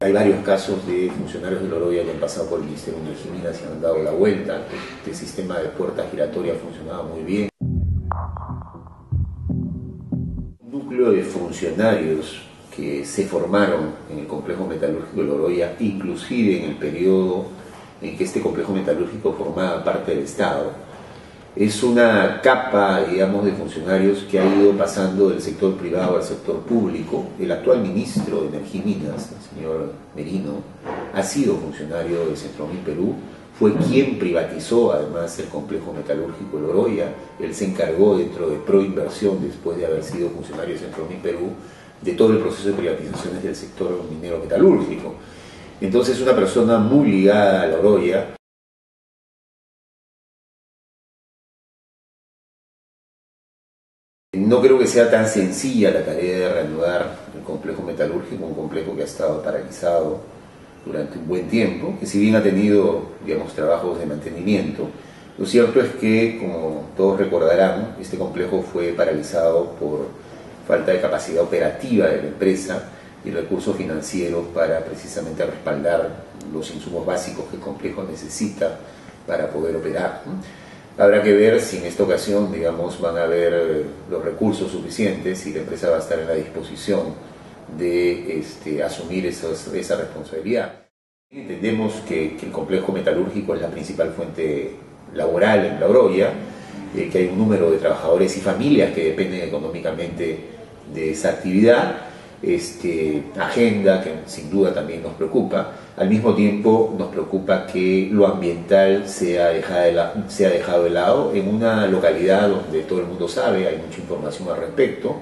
Hay varios casos de funcionarios de Loroya que han pasado por el Ministerio de Energía y Minas y han dado la vuelta. Este sistema de puertas giratorias funcionaba muy bien. Un núcleo de funcionarios que se formaron en el complejo metalúrgico de Loroya, inclusive en el periodo en que este complejo metalúrgico formaba parte del Estado. Es una capa, digamos, de funcionarios que ha ido pasando del sector privado al sector público. El actual ministro de Energía y Minas, el señor Merino, ha sido funcionario de Centromín Perú, fue quien privatizó además el complejo metalúrgico de Loroya. Él se encargó dentro de Proinversión, después de haber sido funcionario de Centromín Perú, de todo el proceso de privatizaciones del sector minero metalúrgico. Entonces es una persona muy ligada a Loroya. No creo que sea tan sencilla la tarea de reanudar el complejo metalúrgico, un complejo que ha estado paralizado durante un buen tiempo, que si bien ha tenido, digamos, trabajos de mantenimiento, lo cierto es que, como todos recordarán, este complejo fue paralizado por falta de capacidad operativa de la empresa y recursos financieros para precisamente respaldar los insumos básicos que el complejo necesita para poder operar, ¿no? Habrá que ver si en esta ocasión, digamos, van a haber los recursos suficientes y la empresa va a estar en la disposición de asumir esa responsabilidad. Entendemos que el complejo metalúrgico es la principal fuente laboral en Loroya, que hay un número de trabajadores y familias que dependen económicamente de esa actividad. Agenda que sin duda también nos preocupa. Al mismo tiempo nos preocupa que lo ambiental sea dejado de lado en una localidad donde todo el mundo sabe, hay mucha información al respecto,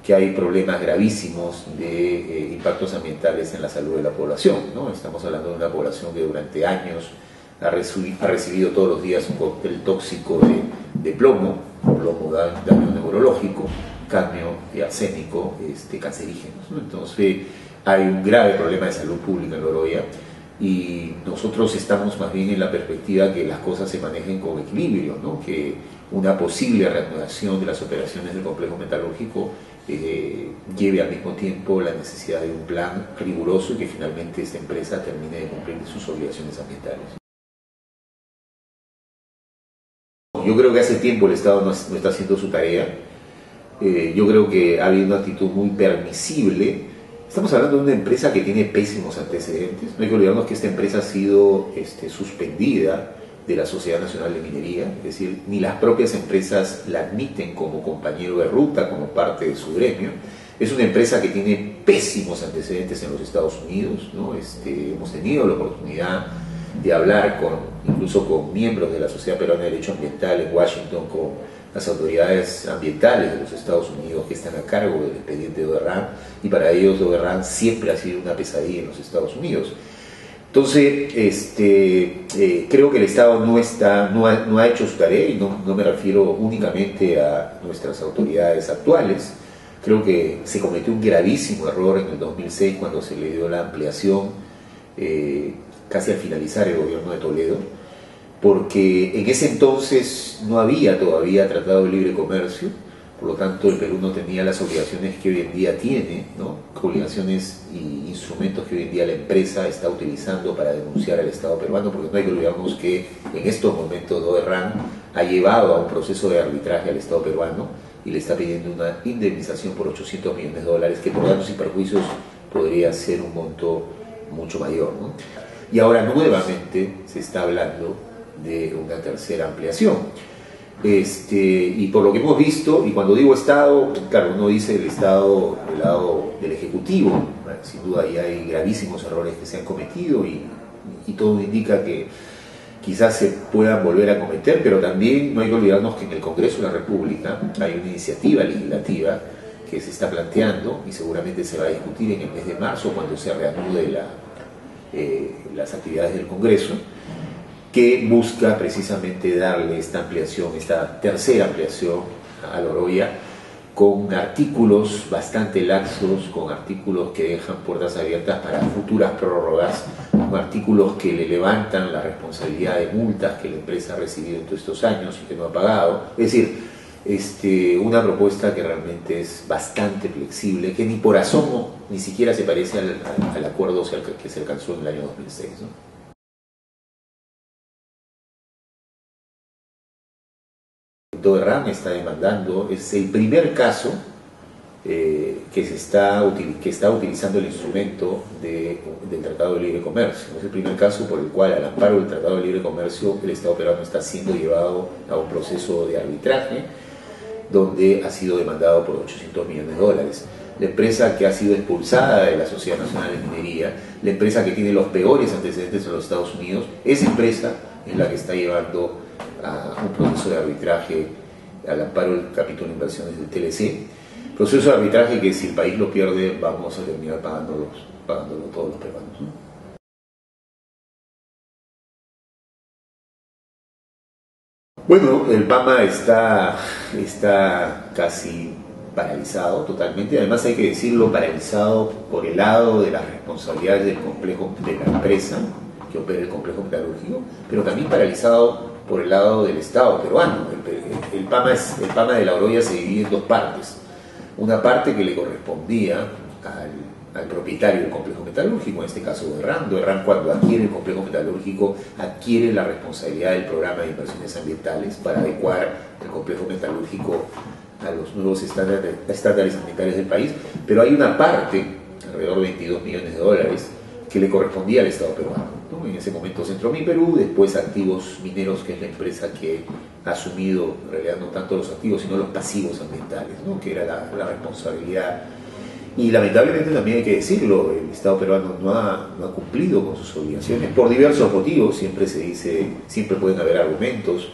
que hay problemas gravísimos de impactos ambientales en la salud de la población, ¿no? Estamos hablando de una población que durante años ha recibido todos los días un cóctel tóxico de plomo da daño neurológico, cadmio y arsénico, cancerígenos, ¿no? Entonces hay un grave problema de salud pública en Loroya y nosotros estamos más bien en la perspectiva que las cosas se manejen con equilibrio, ¿no? Que una posible reanudación de las operaciones del complejo metalúrgico lleve al mismo tiempo la necesidad de un plan riguroso y que finalmente esta empresa termine de cumplir sus obligaciones ambientales. Yo creo que hace tiempo el Estado no está haciendo su tarea. Yo creo que ha habido una actitud muy permisible. Estamos hablando de una empresa que tiene pésimos antecedentes. No hay que olvidarnos que esta empresa ha sido suspendida de la Sociedad Nacional de Minería, es decir, ni las propias empresas la admiten como compañero de ruta, como parte de su gremio. Es una empresa que tiene pésimos antecedentes en los Estados Unidos, ¿no? Hemos tenido la oportunidad de hablar incluso con miembros de la Sociedad Peruana de Derecho Ambiental en Washington, con las autoridades ambientales de los Estados Unidos que están a cargo del expediente de Oberran, y para ellos Oberran siempre ha sido una pesadilla en los Estados Unidos. Entonces, creo que el Estado no ha hecho su tarea, y no me refiero únicamente a nuestras autoridades actuales. Creo que se cometió un gravísimo error en el 2006 cuando se le dio la ampliación casi al finalizar el gobierno de Toledo, porque en ese entonces no había todavía tratado de libre comercio, por lo tanto el Perú no tenía las obligaciones que hoy en día tiene, ¿no? Obligaciones y instrumentos que hoy en día la empresa está utilizando para denunciar al Estado peruano, porque no hay que olvidarnos que en estos momentos Oberran ha llevado a un proceso de arbitraje al Estado peruano y le está pidiendo una indemnización por $800 millones, que por daños y perjuicios podría ser un monto mucho mayor, ¿no? Y ahora nuevamente se está hablando de una tercera ampliación. Y por lo que hemos visto, y cuando digo Estado, claro, uno dice el Estado del lado del Ejecutivo, bueno, sin duda ahí hay gravísimos errores que se han cometido y todo indica que quizás se puedan volver a cometer, pero también no hay que olvidarnos que en el Congreso de la República hay una iniciativa legislativa que se está planteando y seguramente se va a discutir en el mes de marzo cuando se reanude las actividades del Congreso, que busca precisamente darle esta ampliación, esta tercera ampliación a Loroya, con artículos bastante laxos, con artículos que dejan puertas abiertas para futuras prórrogas, con artículos que le levantan la responsabilidad de multas que la empresa ha recibido en todos estos años y que no ha pagado. Es decir, Una propuesta que realmente es bastante flexible, que ni por asomo ni siquiera se parece al acuerdo que se alcanzó en el año 2006, ¿no? RAM está demandando, es el primer caso que está utilizando el instrumento del Tratado de Libre Comercio. Es el primer caso por el cual, al amparo del Tratado de Libre Comercio, el Estado peruano está siendo llevado a un proceso de arbitraje donde ha sido demandado por $800 millones. La empresa que ha sido expulsada de la Sociedad Nacional de Minería, la empresa que tiene los peores antecedentes en los Estados Unidos, esa empresa es la que está llevando a un proceso de arbitraje al amparo del capítulo de inversiones del TLC. Proceso de arbitraje que si el país lo pierde vamos a terminar pagándolo todos los peruanos, ¿no? Bueno, el PAMA está casi paralizado totalmente. Además, hay que decirlo, paralizado por el lado de las responsabilidades del complejo, de la empresa que opera el complejo metalúrgico, pero también paralizado por el lado del Estado peruano. El PAMA de La Oroya se divide en dos partes. Una parte que le correspondía al propietario del complejo metalúrgico, en este caso DOERRAN. DOERRAN, cuando adquiere el complejo metalúrgico, adquiere la responsabilidad del programa de inversiones ambientales para adecuar el complejo metalúrgico a los nuevos estándares ambientales del país, pero hay una parte, alrededor de $22 millones, que le correspondía al Estado peruano, ¿no? En ese momento Centromi Perú, después Activos Mineros, que es la empresa que ha asumido, en realidad no tanto los activos, sino los pasivos ambientales, ¿no? Que era la responsabilidad. Y lamentablemente también hay que decirlo, el Estado peruano no ha cumplido con sus obligaciones por diversos motivos. Siempre se dice, siempre pueden haber argumentos.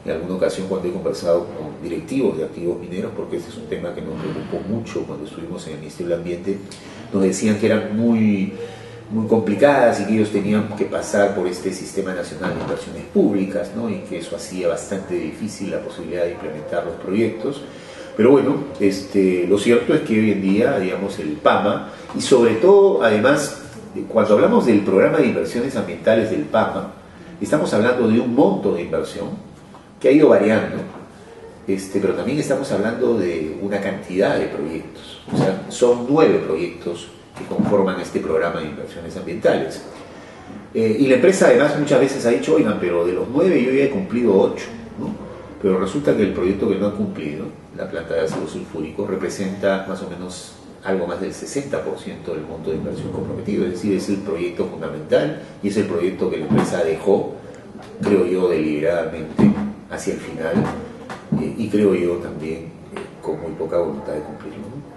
En alguna ocasión, cuando he conversado con directivos de Activos Mineros, porque ese es un tema que nos preocupó mucho cuando estuvimos en el Ministerio del Ambiente, nos decían que eran muy complicadas y que ellos tenían que pasar por este Sistema Nacional de Inversiones Públicas, ¿no? Y que eso hacía bastante difícil la posibilidad de implementar los proyectos. Pero bueno, lo cierto es que hoy en día, digamos, el PAMA, y sobre todo, además, cuando hablamos del programa de inversiones ambientales del PAMA, estamos hablando de un monto de inversión que ha ido variando, pero también estamos hablando de una cantidad de proyectos. O sea, son 9 proyectos que conforman este programa de inversiones ambientales. Y la empresa además muchas veces ha dicho, oigan, pero de los 9 yo ya he cumplido 8, ¿no? Pero resulta que el proyecto que no ha cumplido, la planta de ácido sulfúrico, representa más o menos algo más del 60% del monto de inversión comprometido. Es decir, es el proyecto fundamental y es el proyecto que la empresa dejó, creo yo, deliberadamente hacia el final, y creo yo también con muy poca voluntad de cumplirlo, ¿no?